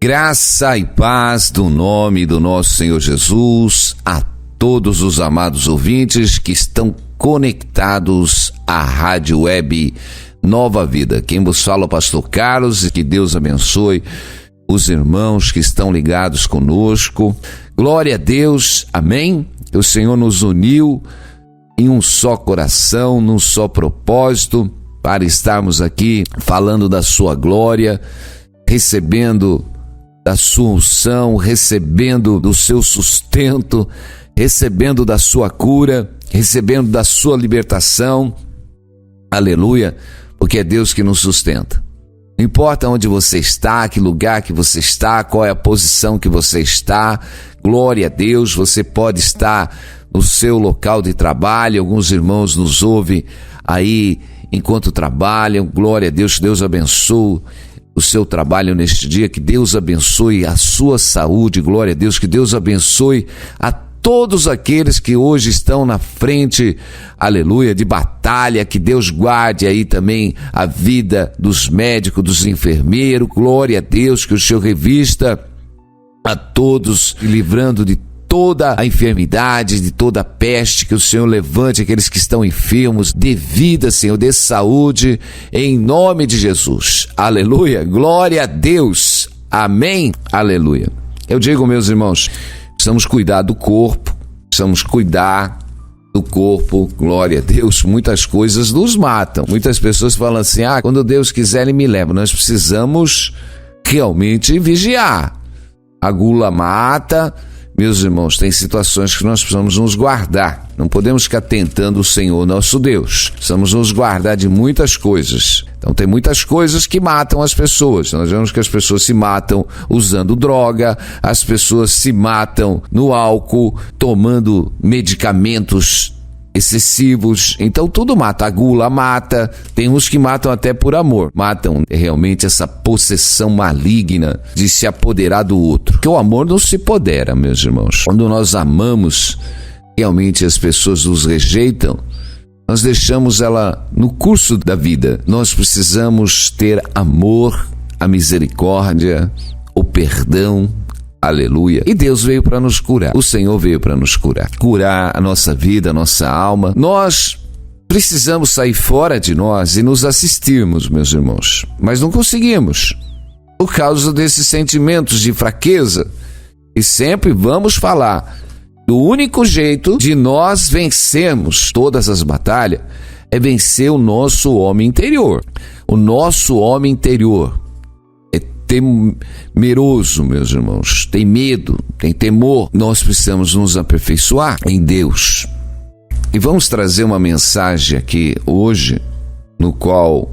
Graça e paz do nome do nosso Senhor Jesus a todos os amados ouvintes que estão conectados à Rádio Web Nova Vida. Quem vos fala é o pastor Carlos e que Deus abençoe os irmãos que estão ligados conosco. Glória a Deus, amém? O Senhor nos uniu em um só coração, num só propósito, para estarmos aqui falando da sua glória, recebendo da sua unção, recebendo do seu sustento, recebendo da sua cura, recebendo da sua libertação. Aleluia, porque é Deus que nos sustenta. Não importa onde você está, que lugar que você está, qual é a posição que você está, glória a Deus, você pode estar no seu local de trabalho. Alguns irmãos nos ouvem aí enquanto trabalham, glória a Deus, que Deus abençoe o seu trabalho neste dia, que Deus abençoe a sua saúde, glória a Deus, que Deus abençoe a todos aqueles que hoje estão na frente, aleluia, de batalha, que Deus guarde aí também a vida dos médicos, dos enfermeiros, glória a Deus, que o Senhor revista a todos, livrando de toda a enfermidade, de toda a peste, que o Senhor levante aqueles que estão enfermos, dê vida, Senhor, dê saúde, em nome de Jesus, aleluia, glória a Deus, amém, aleluia. Eu digo, meus irmãos, precisamos cuidar do corpo, precisamos cuidar do corpo, glória a Deus. Muitas coisas nos matam, muitas pessoas falam assim, quando Deus quiser Ele me leva. Nós precisamos realmente vigiar. A gula mata. Meus irmãos, tem situações que nós precisamos nos guardar. Não podemos ficar tentando o Senhor nosso Deus. Precisamos nos guardar de muitas coisas. Então tem muitas coisas que matam as pessoas. Nós vemos que as pessoas se matam usando droga, as pessoas se matam no álcool, tomando medicamentos excessivos. Então tudo mata. A gula mata. Tem uns que matam até por amor. Matam realmente essa possessão maligna de se apoderar do outro. Porque o amor não se apodera, meus irmãos. Quando nós amamos, realmente as pessoas nos rejeitam, nós deixamos ela no curso da vida. Nós precisamos ter amor, a misericórdia, o perdão. Aleluia. E Deus veio para nos curar. O Senhor veio para nos curar. Curar a nossa vida, a nossa alma. Nós precisamos sair fora de nós e nos assistirmos, meus irmãos. Mas não conseguimos. Por causa desses sentimentos de fraqueza. E sempre vamos falar. O único jeito de nós vencermos todas as batalhas é vencer o nosso homem interior. O nosso homem interior temeroso, meus irmãos, tem medo, tem temor. Nós precisamos nos aperfeiçoar em Deus. E vamos trazer uma mensagem aqui hoje, no qual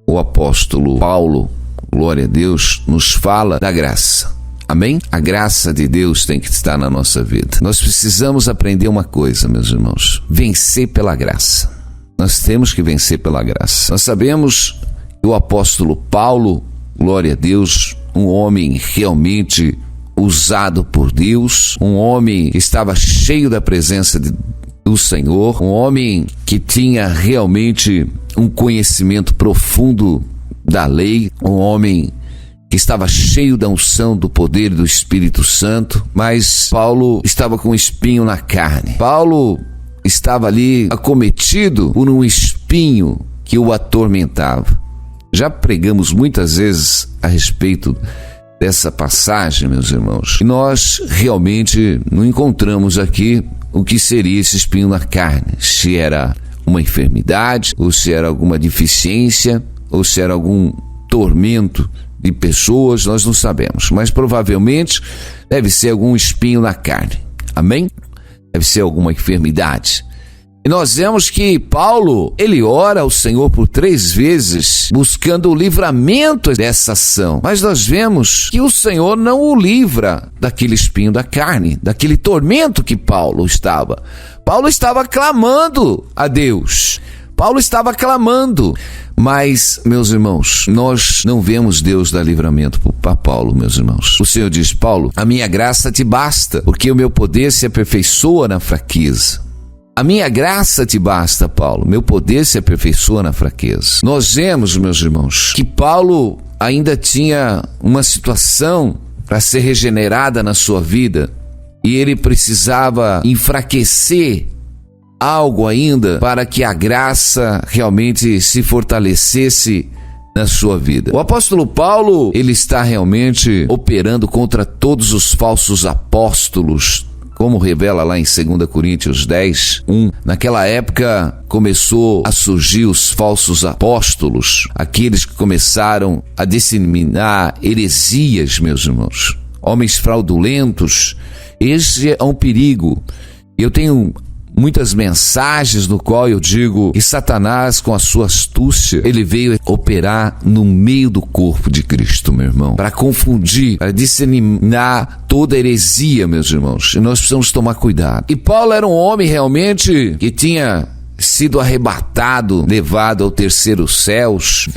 o apóstolo Paulo, glória a Deus, nos fala da graça. Amém? A graça de Deus tem que estar na nossa vida. Nós precisamos aprender uma coisa, meus irmãos, vencer pela graça. Nós temos que vencer pela graça. Nós sabemos que o apóstolo Paulo, glória a Deus, um homem realmente usado por Deus, um homem que estava cheio da presença do Senhor, um homem que tinha realmente um conhecimento profundo da lei, um homem que estava cheio da unção, do poder do Espírito Santo, mas Paulo estava com um espinho na carne. Paulo estava ali acometido por um espinho que o atormentava. Já pregamos muitas vezes a respeito dessa passagem, meus irmãos, e nós realmente não encontramos aqui o que seria esse espinho na carne, se era uma enfermidade, ou se era alguma deficiência, ou se era algum tormento de pessoas, nós não sabemos, mas provavelmente deve ser algum espinho na carne, amém? Deve ser alguma enfermidade. E nós vemos que Paulo, ele ora ao Senhor por 3 vezes, buscando o livramento dessa ação. Mas nós vemos que o Senhor não o livra daquele espinho da carne, daquele tormento que Paulo estava. Paulo estava clamando a Deus. Paulo estava clamando. Mas, meus irmãos, nós não vemos Deus dar livramento para Paulo, meus irmãos. O Senhor diz, Paulo, a minha graça te basta, porque o meu poder se aperfeiçoa na fraqueza. A minha graça te basta, Paulo. Meu poder se aperfeiçoa na fraqueza. Nós vemos, meus irmãos, que Paulo ainda tinha uma situação para ser regenerada na sua vida, e ele precisava enfraquecer algo ainda para que a graça realmente se fortalecesse na sua vida. O apóstolo Paulo, ele está realmente operando contra todos os falsos apóstolos, como revela lá em 2 Coríntios 10, 1. Naquela época começou a surgir os falsos apóstolos, aqueles que começaram a disseminar heresias, meus irmãos, homens fraudulentos. Esse é um perigo. Eu tenho muitas mensagens no qual eu digo que Satanás, com a sua astúcia, ele veio operar no meio do corpo de Cristo, meu irmão, para confundir, para disseminar toda heresia, meus irmãos, e nós precisamos tomar cuidado. E Paulo era um homem realmente que tinha sido arrebatado, levado ao terceiro céus,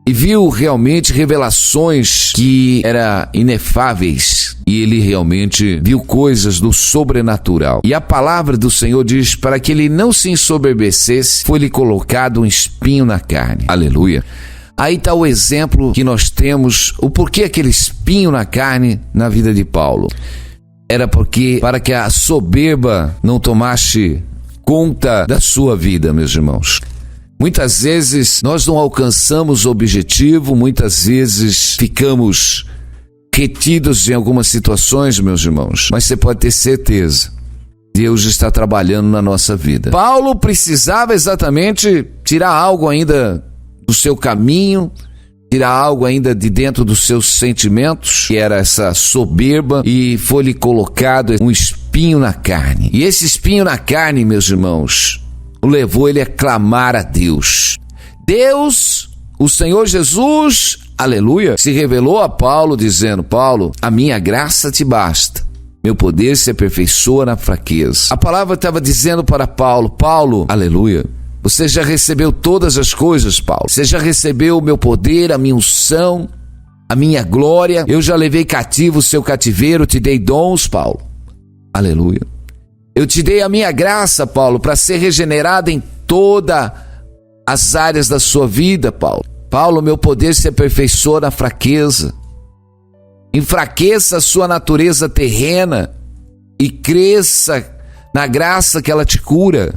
e viu realmente revelações que eram inefáveis, e ele realmente viu coisas do sobrenatural. E a palavra do Senhor diz: para que ele não se ensoberbecesse, foi-lhe colocado um espinho na carne. Aleluia. Aí está o exemplo que nós temos, o porquê aquele espinho na carne na vida de Paulo. Era porque, para que a soberba não tomasse conta da sua vida, meus irmãos. Muitas vezes nós não alcançamos o objetivo, muitas vezes ficamos retidos em algumas situações, meus irmãos, mas você pode ter certeza, Deus está trabalhando na nossa vida. Paulo precisava exatamente tirar algo ainda do seu caminho, tirar algo ainda de dentro dos seus sentimentos, que era essa soberba, e foi-lhe colocado um espinho na carne. E esse espinho na carne, meus irmãos, o levou ele a clamar a Deus. Deus, o Senhor Jesus, aleluia, se revelou a Paulo dizendo: Paulo, a minha graça te basta, meu poder se aperfeiçoa na fraqueza. A palavra estava dizendo para Paulo: Paulo, aleluia, você já recebeu todas as coisas, Paulo. Você já recebeu o meu poder, a minha unção, a minha glória. Eu já levei cativo o seu cativeiro, te dei dons, Paulo. Aleluia. Eu te dei a minha graça, Paulo, para ser regenerado em todas as áreas da sua vida, Paulo. Paulo, meu poder se aperfeiçoa na fraqueza. Enfraqueça a sua natureza terrena e cresça na graça que ela te cura.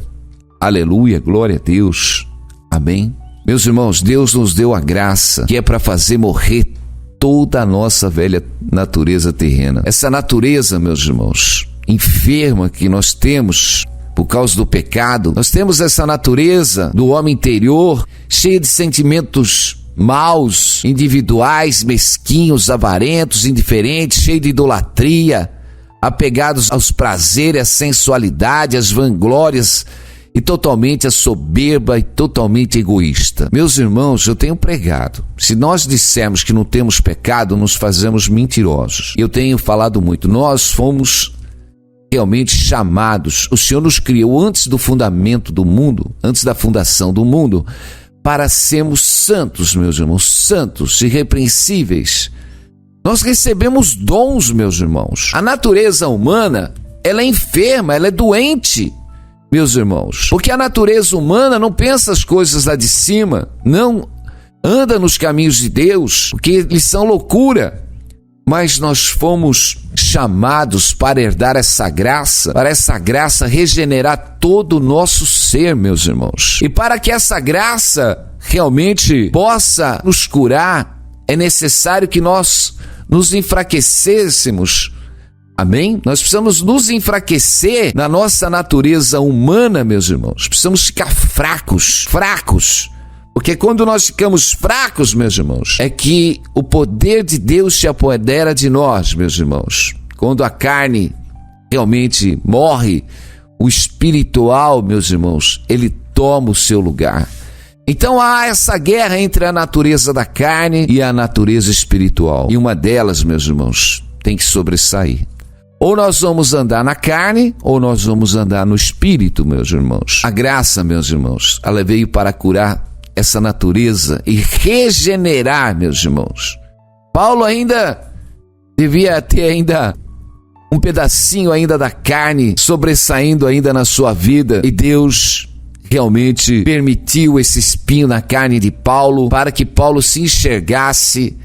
Aleluia, glória a Deus. Amém. Meus irmãos, Deus nos deu a graça que é para fazer morrer toda a nossa velha natureza terrena. Essa natureza, meus irmãos, enferma que nós temos por causa do pecado, nós temos essa natureza do homem interior cheia de sentimentos maus, individuais, mesquinhos, avarentos, indiferentes, cheio de idolatria, apegados aos prazeres, à sensualidade, às vanglórias, e totalmente a soberba e totalmente egoísta. Meus irmãos, eu tenho pregado, se nós dissermos que não temos pecado, nos fazemos mentirosos. Eu tenho falado muito, nós fomos realmente chamados, o Senhor nos criou antes do fundamento do mundo, antes da fundação do mundo, para sermos santos, meus irmãos, santos, irrepreensíveis. Nós recebemos dons, meus irmãos. A natureza humana, ela é enferma, ela é doente, meus irmãos, porque a natureza humana não pensa as coisas lá de cima, não anda nos caminhos de Deus, porque eles são loucura. Mas nós fomos chamados para herdar essa graça, para essa graça regenerar todo o nosso ser, meus irmãos. E para que essa graça realmente possa nos curar, é necessário que nós nos enfraquecêssemos. Amém? Nós precisamos nos enfraquecer na nossa natureza humana, meus irmãos. Precisamos ficar fracos. Porque quando nós ficamos fracos, meus irmãos, é que o poder de Deus se apodera de nós, meus irmãos. Quando a carne realmente morre, o espiritual, meus irmãos, ele toma o seu lugar. Então há essa guerra entre a natureza da carne e a natureza espiritual. E uma delas, meus irmãos, tem que sobressair. Ou nós vamos andar na carne, ou nós vamos andar no espírito, meus irmãos. A graça, meus irmãos, ela veio para curar essa natureza e regenerar, meus irmãos. Paulo ainda devia ter ainda um pedacinho ainda da carne sobressaindo ainda na sua vida, e Deus realmente permitiu esse espinho na carne de Paulo para que Paulo se enxergasse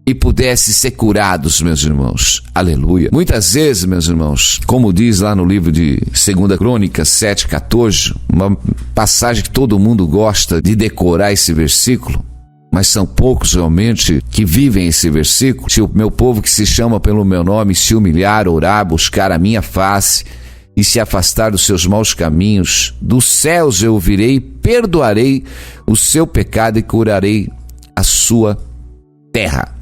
e pudesse ser curados, meus irmãos. Aleluia. Muitas vezes, meus irmãos, como diz lá no livro de 2 Crônicas 7:14, uma passagem que todo mundo gosta de decorar esse versículo, mas são poucos realmente que vivem esse versículo. Se o meu povo que se chama pelo meu nome se humilhar, orar, buscar a minha face e se afastar dos seus maus caminhos, dos céus eu ouvirei, perdoarei o seu pecado e curarei a sua terra.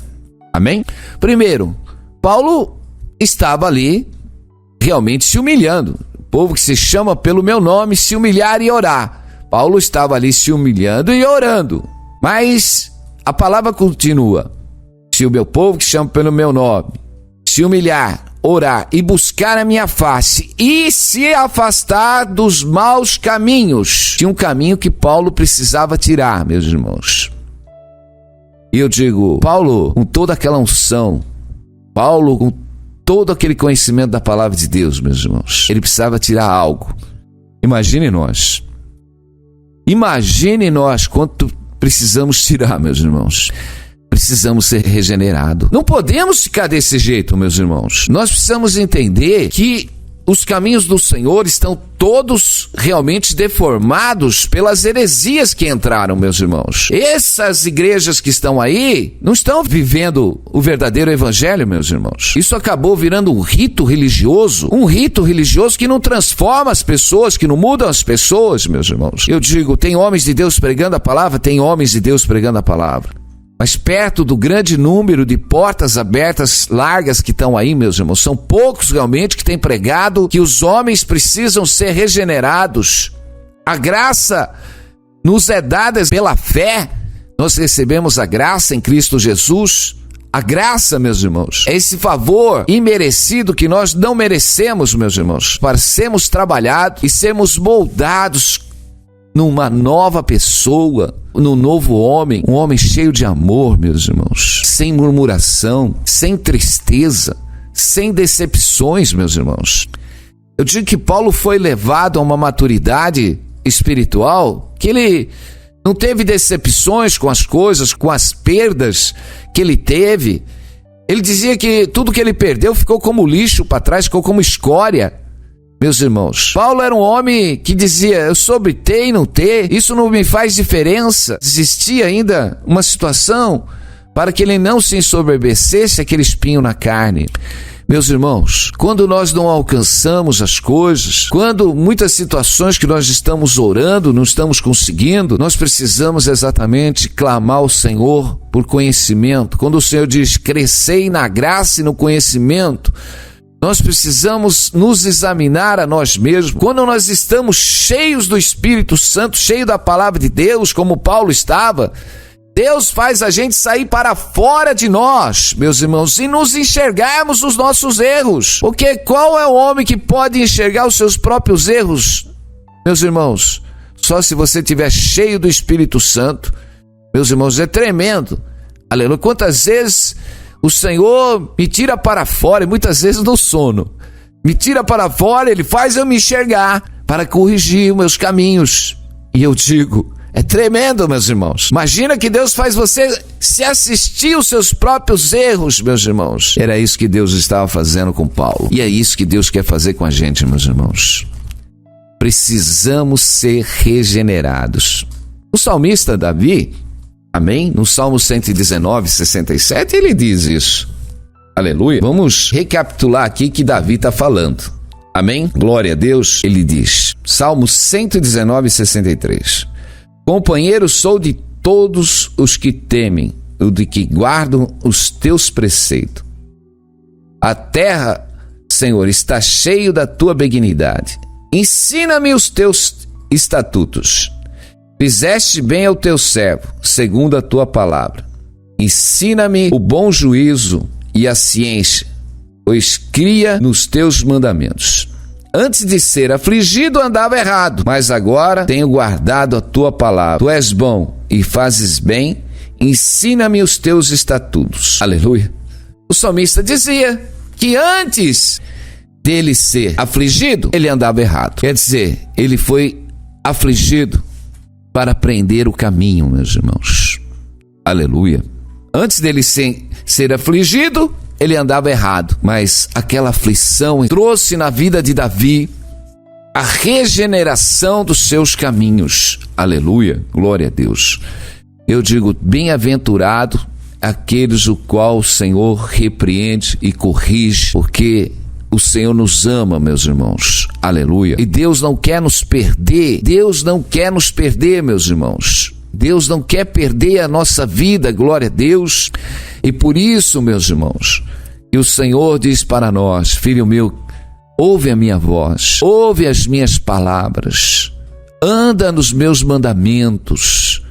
Amém? Primeiro, Paulo estava ali realmente se humilhando. O povo que se chama pelo meu nome se humilhar e orar. Paulo estava ali se humilhando e orando. Mas a palavra continua. Se o meu povo que se chama pelo meu nome se humilhar, orar e buscar a minha face e se afastar dos maus caminhos. Tinha um caminho que Paulo precisava tirar, meus irmãos. E eu digo, Paulo, com toda aquela unção, Paulo, com todo aquele conhecimento da palavra de Deus, meus irmãos, ele precisava tirar algo. Imagine nós quanto precisamos tirar, meus irmãos. Precisamos ser regenerados. Não podemos ficar desse jeito, meus irmãos. Nós precisamos entender que os caminhos do Senhor estão todos realmente deformados pelas heresias que entraram, meus irmãos. Essas igrejas que estão aí não estão vivendo o verdadeiro evangelho, meus irmãos. Isso acabou virando um rito religioso que não transforma as pessoas, que não mudam as pessoas, meus irmãos. Eu digo, tem homens de Deus pregando a palavra? Tem homens de Deus pregando a palavra. Mas perto do grande número de portas abertas largas que estão aí, meus irmãos, são poucos realmente que têm pregado que os homens precisam ser regenerados. A graça nos é dada pela fé. Nós recebemos a graça em Cristo Jesus. A graça, meus irmãos, é esse favor imerecido que nós não merecemos, meus irmãos, para sermos trabalhados e sermos moldados numa nova pessoa, num novo homem, um homem cheio de amor, meus irmãos, sem murmuração, sem tristeza, sem decepções, meus irmãos. Eu digo que Paulo foi levado a uma maturidade espiritual que ele não teve decepções com as coisas, com as perdas que ele teve. Ele dizia que tudo que ele perdeu ficou como lixo para trás, ficou como escória. Meus irmãos, Paulo era um homem que dizia, eu sobre ter e não ter, isso não me faz diferença. Existia ainda uma situação para que ele não se ensoberbecesse aquele espinho na carne. Meus irmãos, quando nós não alcançamos as coisas, quando muitas situações que nós estamos orando, não estamos conseguindo, nós precisamos exatamente clamar ao Senhor por conhecimento. Quando o Senhor diz, crescei na graça e no conhecimento, nós precisamos nos examinar a nós mesmos. Quando nós estamos cheios do Espírito Santo, cheios da palavra de Deus, como Paulo estava, Deus faz a gente sair para fora de nós, meus irmãos, e nos enxergarmos os nossos erros. Porque qual é o homem que pode enxergar os seus próprios erros, meus irmãos? Só se você estiver cheio do Espírito Santo. Meus irmãos, é tremendo. Aleluia. Quantas vezes o Senhor me tira para fora, e muitas vezes no sono, me tira para fora, Ele faz eu me enxergar para corrigir os meus caminhos. E eu digo, é tremendo, meus irmãos. Imagina que Deus faz você se assistir os seus próprios erros, meus irmãos. Era isso que Deus estava fazendo com Paulo. E é isso que Deus quer fazer com a gente, meus irmãos. Precisamos ser regenerados. O salmista Davi, amém? No Salmo 119, 67, ele diz isso. Aleluia. Vamos recapitular aqui que Davi está falando. Amém? Glória a Deus. Ele diz, Salmo 119, 63. Companheiro sou de todos os que temem, o de que guardam os teus preceitos. A terra, Senhor, está cheio da tua benignidade. Ensina-me os teus estatutos. Fizeste bem ao teu servo, segundo a tua palavra. Ensina-me o bom juízo e a ciência, pois cria nos teus mandamentos. Antes de ser afligido andava errado, mas agora tenho guardado a tua palavra. Tu és bom e fazes bem, ensina-me os teus estatutos. Aleluia. O salmista dizia que antes dele ser afligido, ele andava errado. Quer dizer, ele foi afligido para aprender o caminho, meus irmãos. Aleluia. Antes dele ser ser afligido, ele andava errado. Mas aquela aflição trouxe na vida de Davi a regeneração dos seus caminhos. Aleluia, glória a Deus. Eu digo, bem-aventurado aqueles o qual o Senhor repreende e corrige, porque o Senhor nos ama, meus irmãos. Aleluia. E Deus não quer nos perder. Deus não quer nos perder, meus irmãos. Deus não quer perder a nossa vida, glória a Deus. E por isso, meus irmãos, que o Senhor diz para nós: filho meu, ouve a minha voz, ouve as minhas palavras, anda nos meus mandamentos.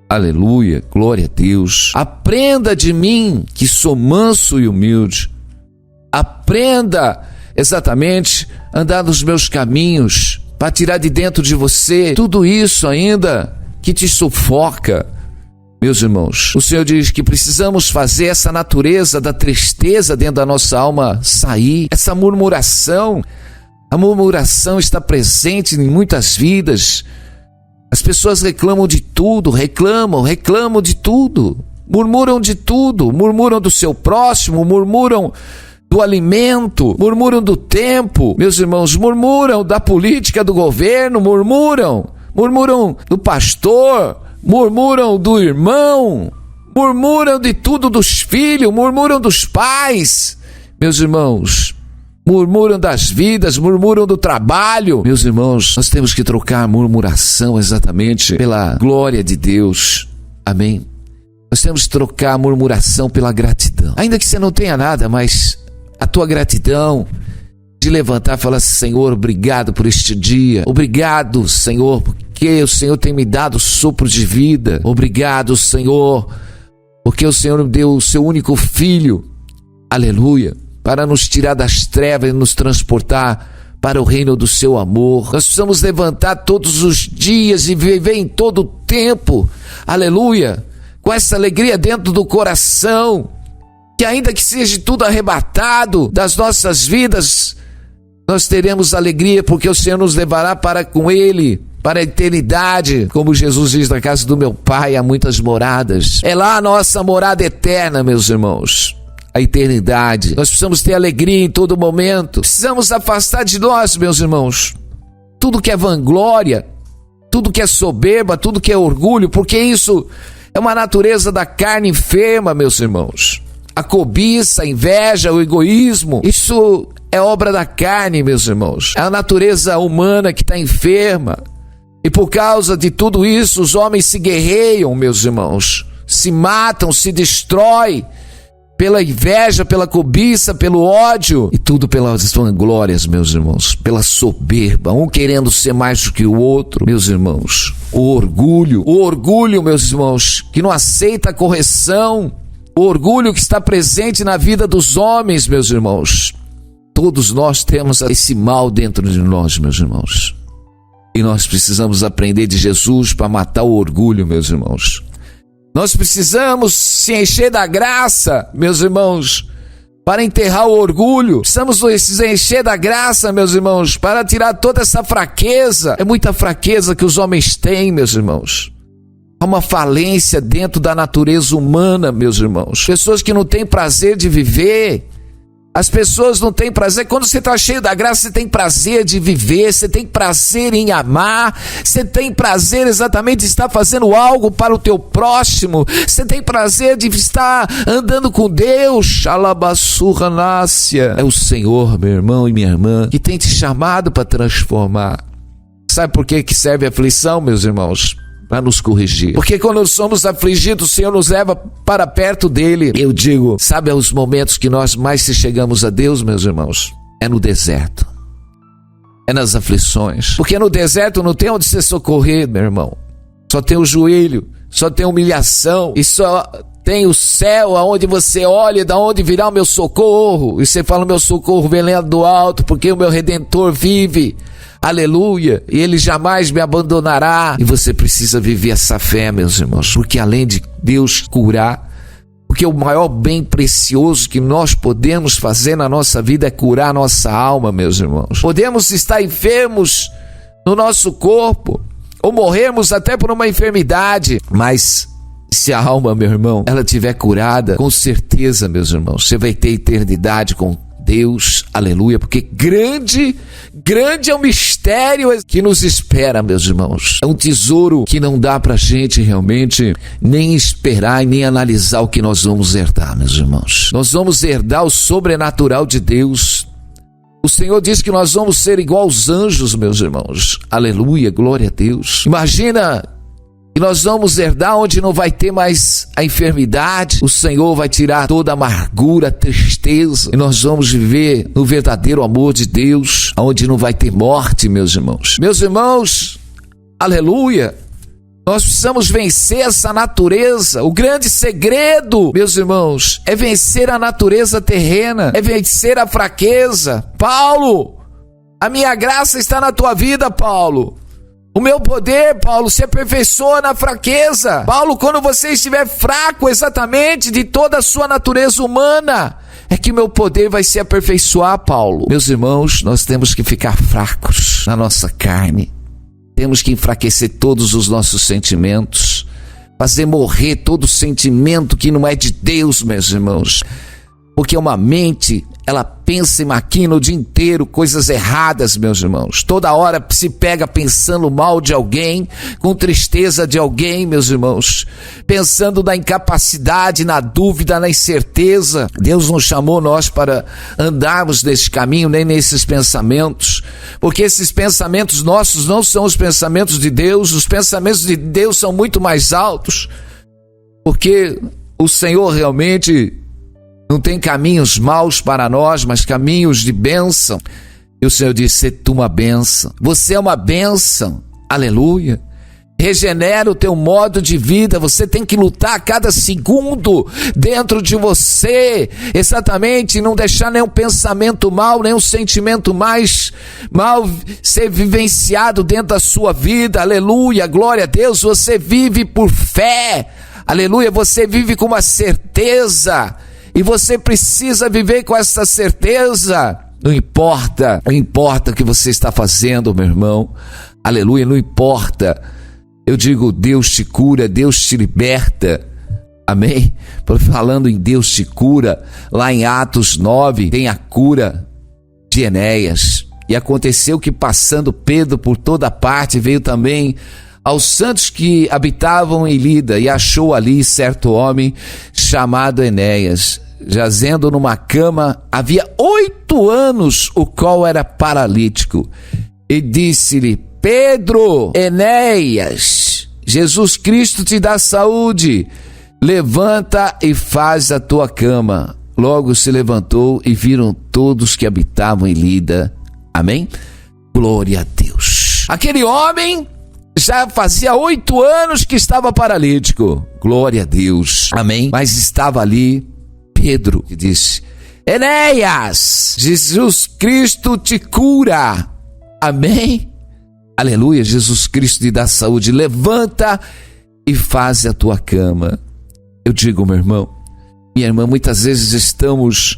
Aleluia, glória a Deus. Aprenda de mim, que sou manso e humilde. Aprenda exatamente a andar nos meus caminhos, para tirar de dentro de você tudo isso ainda que te sufoca. Meus irmãos, o Senhor diz que precisamos fazer essa natureza da tristeza dentro da nossa alma sair, essa murmuração. A murmuração está presente em muitas vidas. As pessoas reclamam de tudo, reclamam de tudo, murmuram de tudo, murmuram do seu próximo, murmuram do alimento, murmuram do tempo, meus irmãos, murmuram da política do governo, murmuram do pastor, murmuram do irmão, murmuram de tudo dos filhos, murmuram dos pais, meus irmãos, murmuram das vidas, murmuram do trabalho. Meus irmãos, nós temos que trocar a murmuração exatamente pela glória de Deus. Amém? Nós temos que trocar a murmuração pela gratidão. Ainda que você não tenha nada, mas a tua gratidão de levantar e falar: Senhor, obrigado por este dia. Obrigado, Senhor, porque o Senhor tem me dado sopro de vida. Obrigado, Senhor, porque o Senhor me deu o seu único filho. Aleluia. Para nos tirar das trevas e nos transportar para o reino do seu amor. Nós precisamos levantar todos os dias e viver em todo o tempo, aleluia, com essa alegria dentro do coração, que ainda que seja tudo arrebatado das nossas vidas, nós teremos alegria, porque o Senhor nos levará para com Ele, para a eternidade. Como Jesus diz: na casa do meu Pai há muitas moradas. É lá a nossa morada eterna, meus irmãos. A eternidade. Nós precisamos ter alegria em todo momento. Precisamos afastar de nós, meus irmãos, tudo que é vanglória, tudo que é soberba, tudo que é orgulho, porque isso é uma natureza da carne enferma, meus irmãos. A cobiça, a inveja, o egoísmo, isso é obra da carne, meus irmãos. É a natureza humana que está enferma. E por causa de tudo isso, os homens se guerreiam, meus irmãos. Se matam, se destroem. Pela inveja, pela cobiça, pelo ódio, e tudo pelas vanglórias, meus irmãos, pela soberba, um querendo ser mais do que o outro, meus irmãos. O orgulho, meus irmãos, que não aceita a correção, o orgulho que está presente na vida dos homens, meus irmãos. Todos nós temos esse mal dentro de nós, meus irmãos, e nós precisamos aprender de Jesus para matar o orgulho, meus irmãos. Nós precisamos se encher da graça, meus irmãos, para enterrar o orgulho. Precisamos se encher da graça, meus irmãos, para tirar toda essa fraqueza. É muita fraqueza que os homens têm, meus irmãos. Há uma falência dentro da natureza humana, meus irmãos. Pessoas que não têm prazer de viver. As pessoas não têm prazer. Quando você está cheio da graça, você tem prazer de viver, você tem prazer em amar, você tem prazer exatamente de estar fazendo algo para o teu próximo, você tem prazer de estar andando com Deus. Alabassurra nácia. É o Senhor, meu irmão e minha irmã, que tem te chamado para transformar. Sabe por que serve a aflição, meus irmãos? Para nos corrigir. Porque quando somos afligidos, o Senhor nos leva para perto dele. Eu digo, sabe os momentos que nós mais se chegamos a Deus, meus irmãos? É no deserto. É nas aflições. Porque no deserto não tem onde se socorrer, meu irmão. Só tem o joelho, só tem humilhação, e só tem o céu aonde você olha, da onde virá o meu socorro. E você fala: meu socorro vem lá do alto, porque o meu Redentor vive. Aleluia, e Ele jamais me abandonará. E você precisa viver essa fé, meus irmãos, porque além de Deus curar, porque o maior bem precioso que nós podemos fazer na nossa vida é curar a nossa alma, meus irmãos. Podemos estar enfermos no nosso corpo, ou morrermos até por uma enfermidade, mas Se a alma, meu irmão, ela estiver curada, com certeza, meus irmãos, você vai ter eternidade com Deus, aleluia, porque grande é o mistério que nos espera, meus irmãos. É um tesouro que não dá pra gente realmente nem esperar e nem analisar o que nós vamos herdar, meus irmãos. Nós vamos herdar o sobrenatural de Deus. O Senhor diz que nós vamos ser igual aos anjos, meus irmãos. Aleluia, glória a Deus. Imagina que nós vamos herdar onde não vai ter mais a enfermidade. O Senhor vai tirar toda a amargura, a tristeza. E nós vamos viver no verdadeiro amor de Deus, onde não vai ter morte, meus irmãos. Meus irmãos, aleluia. Nós precisamos vencer essa natureza. O grande segredo, meus irmãos, é vencer a natureza terrena, é vencer a fraqueza. Paulo, a minha graça está na tua vida, Paulo. O meu poder, Paulo, se aperfeiçoa na fraqueza. Paulo, quando você estiver fraco exatamente de toda a sua natureza humana, é que o meu poder vai se aperfeiçoar, Paulo. Meus irmãos, nós temos que ficar fracos na nossa carne. Temos que enfraquecer todos os nossos sentimentos, fazer morrer todo sentimento que não é de Deus, meus irmãos. Porque uma mente, ela pensa e maquina o dia inteiro coisas erradas, meus irmãos. Toda hora se pega pensando mal de alguém, com tristeza de alguém, meus irmãos. Pensando na incapacidade, na dúvida, na incerteza. Deus não chamou nós para andarmos nesse caminho, nem nesses pensamentos. Porque esses pensamentos nossos não são os pensamentos de Deus. Os pensamentos de Deus são muito mais altos. Porque o Senhor realmente não tem caminhos maus para nós, mas caminhos de bênção. E o Senhor disse, tu uma bênção. Você é uma bênção. Aleluia. Regenera o teu modo de vida. Você tem que lutar a cada segundo dentro de você. Exatamente, não deixar nenhum pensamento mal, nenhum sentimento mais mal ser vivenciado dentro da sua vida. Aleluia, glória a Deus. Você vive por fé. Aleluia, você vive com uma certeza. E você precisa viver com essa certeza. Não importa o que você está fazendo, meu irmão. Aleluia, não importa. Eu digo, Deus te cura, Deus te liberta. Amém? Falando em Deus te cura, lá em Atos 9, tem a cura de Enéas. E aconteceu que passando Pedro por toda parte, veio também aos santos que habitavam em Lida, e achou ali certo homem chamado Enéas, jazendo numa cama, havia 8 anos, o qual era paralítico. E disse-lhe, Pedro, Enéas, Jesus Cristo te dá saúde, levanta e faz a tua cama. Logo se levantou e viram todos que habitavam em Lida. Amém? Glória a Deus. Aquele homem já fazia 8 anos que estava paralítico. Glória a Deus. Amém? Mas estava ali Pedro, que disse, Enéas, Jesus Cristo te cura. Amém? Aleluia, Jesus Cristo te dá saúde. Levanta e faz a tua cama. Eu digo, meu irmão, minha irmã, muitas vezes estamos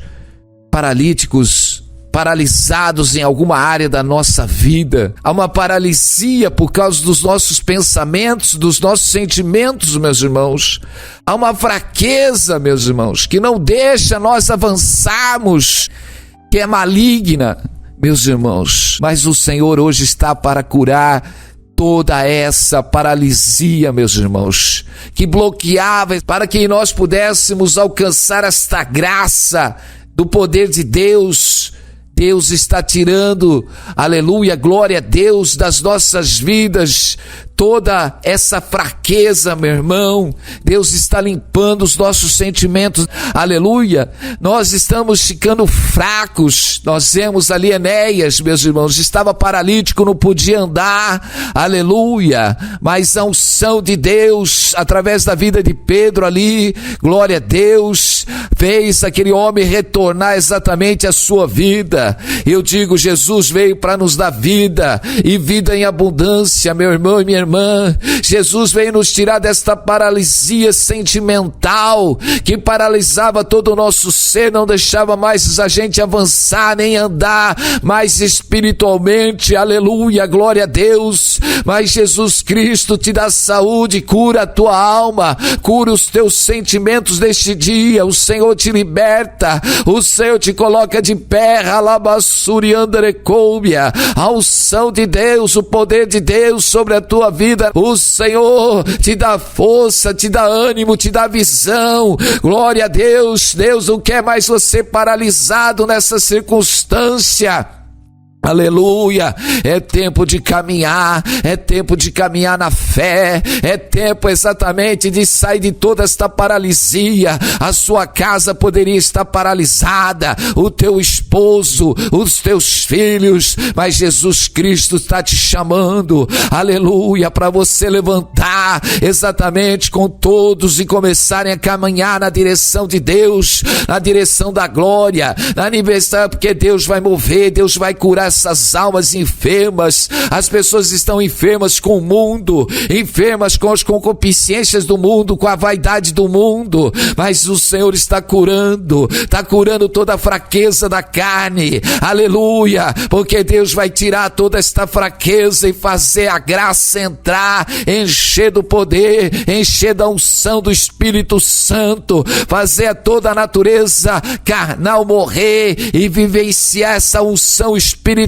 paralíticos, paralisados em alguma área da nossa vida. Há uma paralisia por causa dos nossos pensamentos, dos nossos sentimentos, meus irmãos. Há uma fraqueza, meus irmãos, que não deixa nós avançarmos, que é maligna, meus irmãos. Mas o Senhor hoje está para curar toda essa paralisia, meus irmãos, que bloqueava para que nós pudéssemos alcançar esta graça do poder de Deus. Deus está tirando, aleluia, glória a Deus, das nossas vidas, toda essa fraqueza, meu irmão. Deus está limpando os nossos sentimentos, aleluia. Nós estamos ficando fracos. Nós vemos ali Enéas, meus irmãos, estava paralítico, não podia andar, aleluia. Mas a unção de Deus, através da vida de Pedro ali, glória a Deus, fez aquele homem retornar exatamente à sua vida. Eu digo, Jesus veio para nos dar vida, e vida em abundância, meu irmão e minha irmã. irmã. Jesus veio nos tirar desta paralisia sentimental que paralisava todo o nosso ser, não deixava mais a gente avançar nem andar mais espiritualmente. Aleluia, glória a Deus. Mas Jesus Cristo te dá saúde, cura a tua alma, cura os teus sentimentos deste dia. O Senhor te liberta, o Senhor te coloca de pé. A unção de Deus, o poder de Deus sobre a tua vida. O Senhor te dá força, te dá ânimo, te dá visão. Glória a Deus. Deus não quer mais você paralisado nessa circunstância. Aleluia, é tempo de caminhar na fé, é tempo exatamente de sair de toda esta paralisia. A sua casa poderia estar paralisada, o teu esposo, os teus filhos, mas Jesus Cristo está te chamando, aleluia, para você levantar exatamente com todos e começarem a caminhar na direção de Deus, na direção da glória, na direção, porque Deus vai mover, Deus vai curar essas almas enfermas. As pessoas estão enfermas com o mundo, enfermas com as concupiscências do mundo, com a vaidade do mundo, mas o Senhor está curando toda a fraqueza da carne, aleluia, porque Deus vai tirar toda esta fraqueza e fazer a graça entrar, encher do poder, encher da unção do Espírito Santo, fazer toda a natureza carnal morrer e vivenciar essa unção espiritual.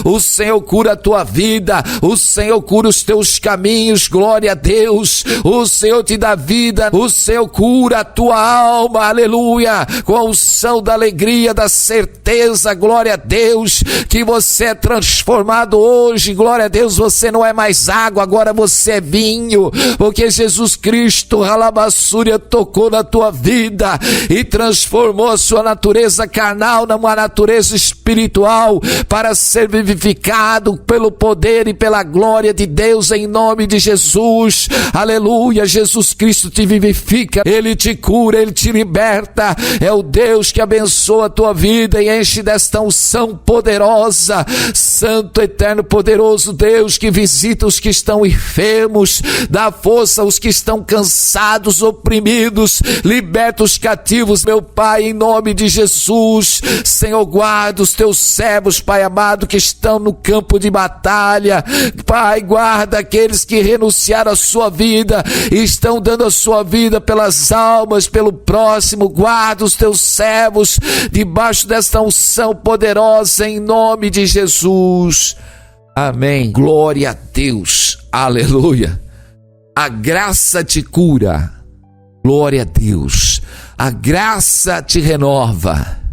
O Senhor cura a tua vida, o Senhor cura os teus caminhos, glória a Deus. O Senhor te dá vida, o Senhor cura a tua alma, aleluia, com a unção da alegria, da certeza, glória a Deus, que você é transformado hoje, glória a Deus. Você não é mais água, agora você é vinho, porque Jesus Cristo, alabassúria, tocou na tua vida e transformou a sua natureza carnal numa natureza espiritual, para ser vivificado pelo poder e pela glória de Deus, em nome de Jesus, aleluia. Jesus Cristo te vivifica, Ele te cura, Ele te liberta, é o Deus que abençoa a tua vida e enche desta unção poderosa. Santo, eterno, poderoso Deus, que visita os que estão enfermos, dá força aos que estão cansados, oprimidos, liberta os cativos, meu Pai, em nome de Jesus. Senhor, guarda os teus servos, Pai amado, que estão no campo de batalha. Pai, guarda aqueles que renunciaram à sua vida e estão dando a sua vida pelas almas, pelo próximo. Guarda os teus servos debaixo desta unção poderosa, em nome de Jesus. Amém. Glória a Deus. Aleluia. A graça te cura. Glória a Deus. A graça te renova.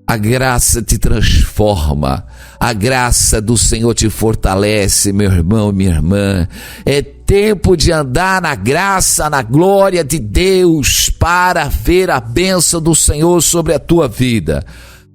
A graça te transforma, a graça do Senhor te fortalece, meu irmão, minha irmã. É tempo de andar na graça, na glória de Deus, para ver a bênção do Senhor sobre a tua vida.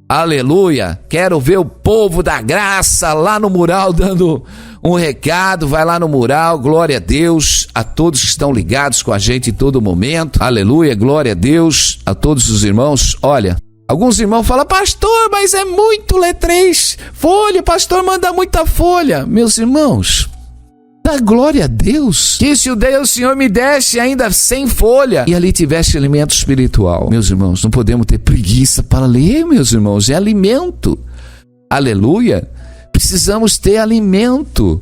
Aleluia! Quero ver o povo da graça lá no mural dando um recado. Vai lá no mural, glória a Deus, a todos que estão ligados com a gente em todo momento. Aleluia, glória a Deus, a todos os irmãos. Olha, alguns irmãos falam: pastor, mas é muito letrês, folha, pastor manda muita folha. Meus irmãos, dá glória a Deus, que se o Senhor me desse ainda sem folha e ali tivesse alimento espiritual. Meus irmãos, não podemos ter preguiça para ler, meus irmãos, é alimento. Aleluia, precisamos ter alimento.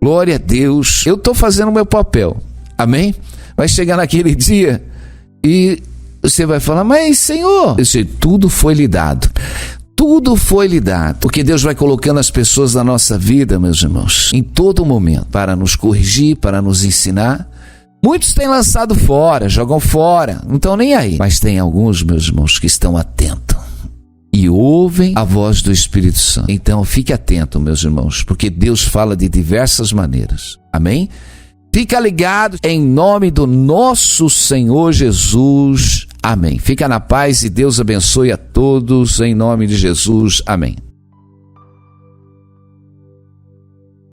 Glória a Deus. Eu estou fazendo o meu papel, amém? Vai chegar naquele dia e você vai falar: mas Senhor, tudo foi lhe dado. Tudo foi lhe dado, porque Deus vai colocando as pessoas na nossa vida, meus irmãos, em todo momento, para nos corrigir, para nos ensinar. Muitos têm lançado fora, jogam fora, não estão nem aí. Mas tem alguns, meus irmãos, que estão atentos e ouvem a voz do Espírito Santo. Então fique atento, meus irmãos, porque Deus fala de diversas maneiras. Amém? Fica ligado em nome do nosso Senhor Jesus. Amém. Fica na paz e Deus abençoe a todos em nome de Jesus. Amém.